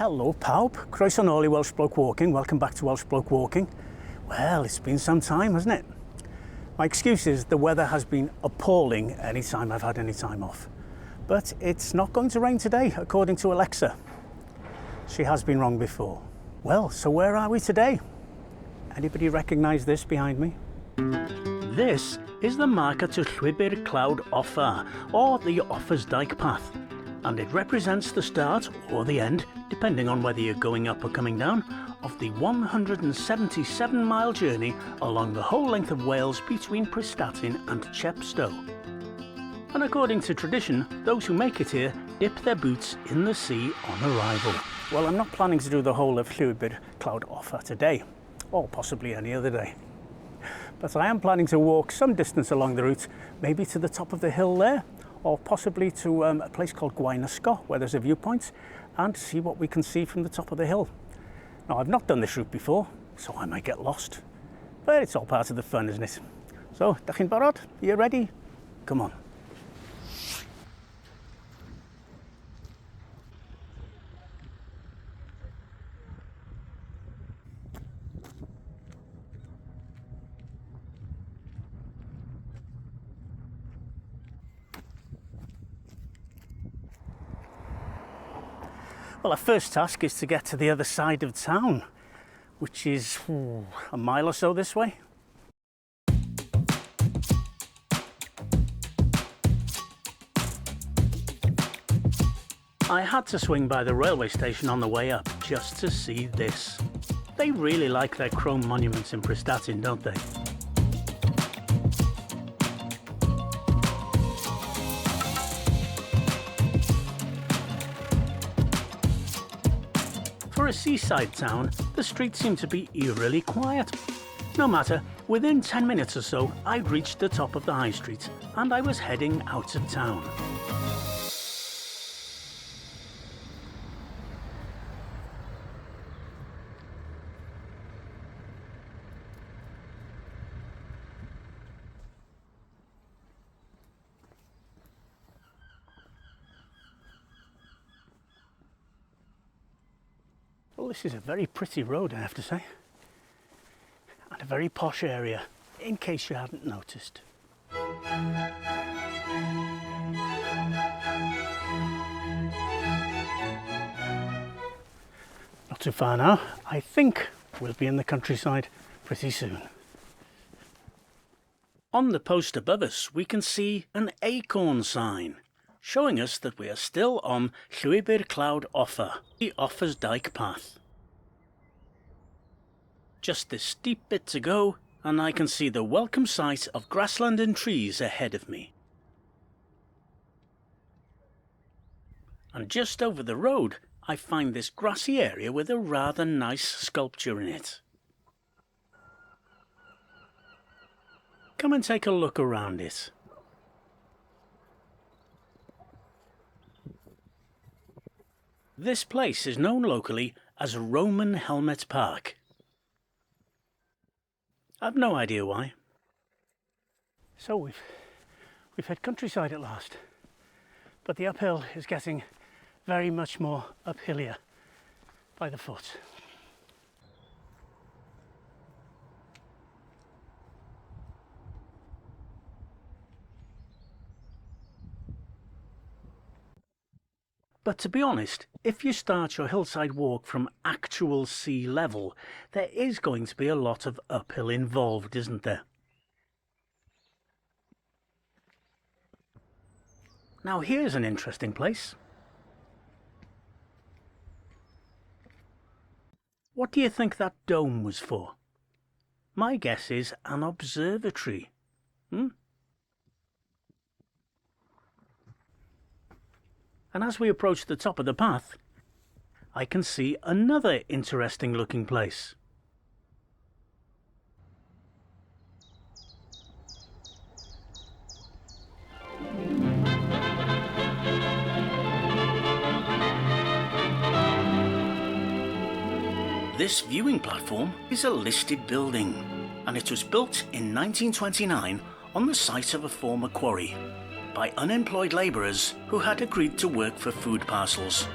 Hello pawb, croeso nôl I Welshbloke Walking, welcome back to Welshbloke Walking. Well, it's been some time, hasn't it? My excuse is the weather has been appalling any time I've had any time off. But it's not going to rain today, according to Alexa. She has been wrong before. Well, so where are we today? Anybody recognise this behind me? This is the marker to Llwybr Clawd Offa, or the Offa's Dyke path. And it represents the start or the end, depending on whether you're going up or coming down, of the 177-mile journey along the whole length of Wales between Prestatyn and Chepstow. And according to tradition, those who make it here dip their boots in the sea on arrival. Well, I'm not planning to do the whole of Llwybr Clawd Offa today, or possibly any other day. But I am planning to walk some distance along the route, maybe to the top of the hill there, or possibly to a place called Llwybr, where there's a viewpoint, and see what we can see from the top of the hill. Now, I've not done this route before, so I might get lost. But it's all part of the fun, isn't it? So, dach chi'n barod? Are you ready? Come on. Well, our first task is to get to the other side of town, which is a mile or so this way. I had to swing by the railway station on the way up just to see this. They really like their chrome monuments in Prestatyn, don't they? For a seaside town, the streets seem to be eerily quiet. No matter, within 10 minutes or so, I'd reached the top of the high street and I was heading out of town. Well, this is a very pretty road, I have to say, and a very posh area, in case you hadn't noticed. Not too far now. I think we'll be in the countryside pretty soon. On the post above us, we can see an acorn sign, showing us that we are still on Llwybr Clawd Offa, the Offa's Dyke path. Just this steep bit to go, and I can see the welcome sight of grassland and trees ahead of me. And just over the road, I find this grassy area with a rather nice sculpture in it. Come and take a look around it. This place is known locally as Roman Helmet Park. I've no idea why. So we've hit countryside at last, but the uphill is getting very much more uphillier by the foot. But to be honest, if you start your hillside walk from actual sea level, there is going to be a lot of uphill involved, isn't there? Now here's an interesting place. What do you think that dome was for? My guess is an observatory. And as we approach the top of the path, I can see another interesting looking place. This viewing platform is a listed building, and it was built in 1929 on the site of a former quarry by unemployed labourers who had agreed to work for food parcels.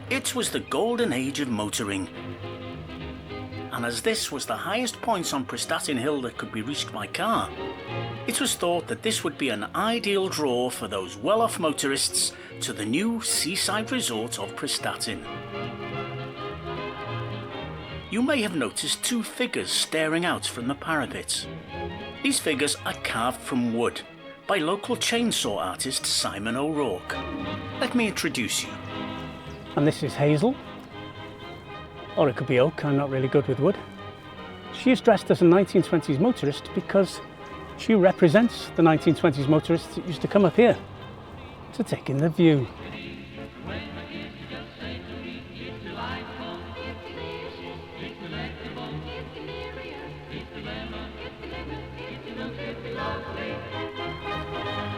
It was the golden age of motoring. And as this was the highest point on Prestatyn Hill that could be reached by car, it was thought that this would be an ideal draw for those well-off motorists to the new seaside resort of Prestatyn. You may have noticed two figures staring out from the parapet. These figures are carved from wood by local chainsaw artist Simon O'Rourke. Let me introduce you. And this is Hazel, or it could be Oak, I'm not really good with wood. She is dressed as a 1920s motorist because she represents the 1920s motorists that used to come up here to take in the view.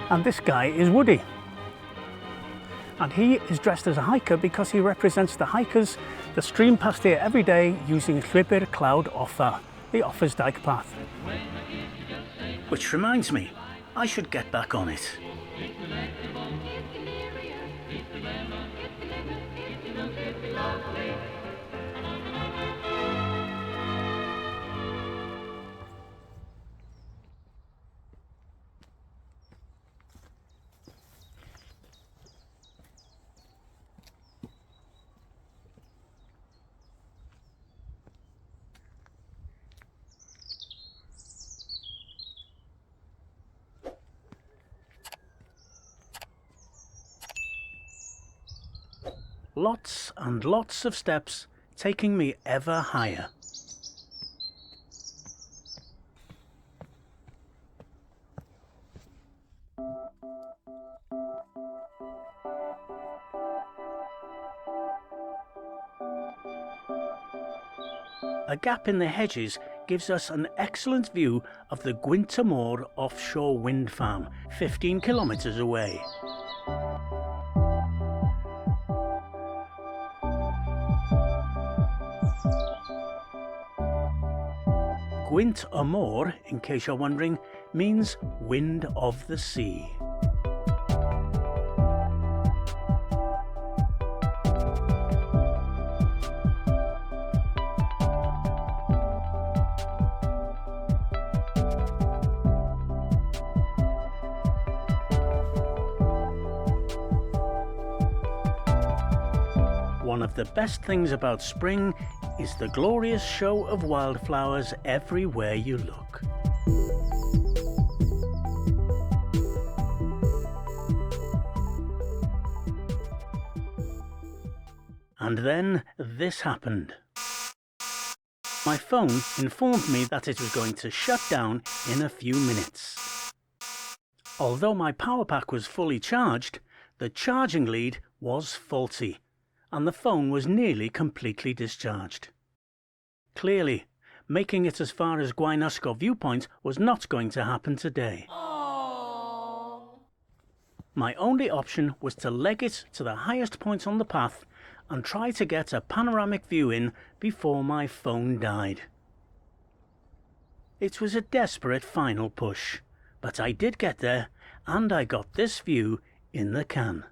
And this guy is Woody. And he is dressed as a hiker because he represents the hikers that stream past here every day using Llwybr Clawd Offa, the Offa's Dyke path. Which reminds me, I should get back on it. Lots and lots of steps taking me ever higher. A gap in the hedges gives us an excellent view of the Gwyntamore offshore wind farm, 15 kilometres away. Gwynt y Môr, in case you're wondering, means wind of the sea. One of the best things about spring is the glorious show of wildflowers everywhere you look. And then this happened. My phone informed me that it was going to shut down in a few minutes. Although my power pack was fully charged, the charging lead was faulty, and the phone was nearly completely discharged. Clearly, making it as far as Gwynyscod viewpoint was not going to happen today. Aww. My only option was to leg it to the highest point on the path and try to get a panoramic view in before my phone died. It was a desperate final push, but I did get there, and I got this view in the can.